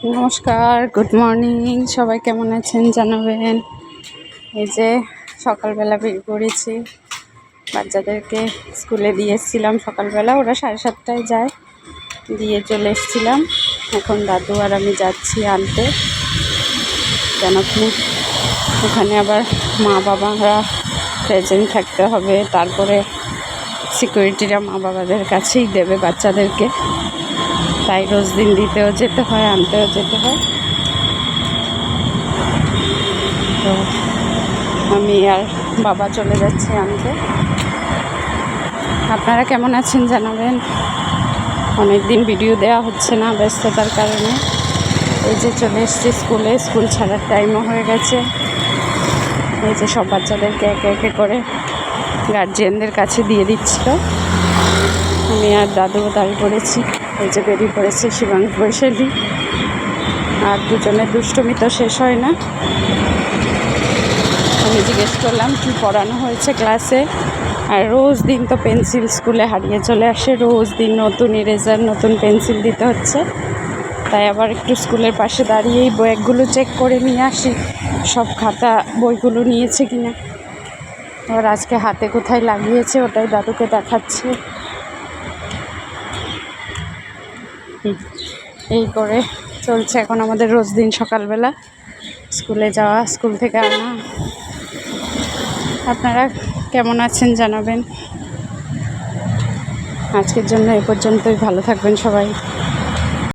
নমস্কার, good morning. সবাই কেমন আছেন জানাবেন। এই যে সকালবেলা বের করেছি, বাচ্চাদেরকে স্কুলে দিয়ে এসেছিলাম সকালবেলা। ওরা 7:30টায় যায়, দিয়ে চলে এসেছিলাম। এখন দাদু আর আমি যাচ্ছি আনতে, কেন কি ওখানে আবার মা বাবারা প্রেজেন্ট থাকতে হবে। তারপরে সিকিউরিটিরা মা বাবাদের কাছেই দেবে বাচ্চাদেরকে, তাই রোজ দিন দিতেও যেতে হয়, আনতেও যেতে হয়। তো আমি আর বাবা চলে যাচ্ছি আনতে। আপনারা কেমন আছেন জানাবেন। অনেক দিন ভিডিও দেওয়া হচ্ছে না, ব্যস্ততার কারণে। এই যে চলে এসেছি স্কুলে, স্কুল ছাড়ার টাইমও হয়ে গেছে। এই যে সব বাচ্চাদেরকে একে একে করে গার্জিয়ানদের কাছে দিয়ে দিচ্ছিল। আমি আর দাদুও দাঁড়িয়ে পড়েছি। এই যে বেরিয়ে পড়েছে শিবাংশ, বৈশালী। আর দুজনের দুষ্টুমি তো শেষ হয় না। আমি জিজ্ঞেস করলাম কী পড়ানো হয়েছে ক্লাসে। আর রোজ দিন তো পেন্সিল স্কুলে হারিয়ে চলে আসে, রোজ দিন নতুন ইরেজার, নতুন পেন্সিল দিতে হচ্ছে। তাই আবার একটু স্কুলের পাশে দাঁড়িয়েই ব্যাগগুলো চেক করে নিয়ে আসি, সব খাতা বইগুলো নিয়েছে কিনা। আবার আজকে হাতে কোথায় লাগিয়েছে ওটাই দাদুকে দেখাচ্ছে। এই করে চলছে এখন আমাদের রোজ দিন সকালবেলা স্কুলে যাওয়া, স্কুল থেকে আনা। আপনারা কেমন আছেন জানাবেন। আজকের জন্য এ পর্যন্তই। ভালো থাকবেন সবাই।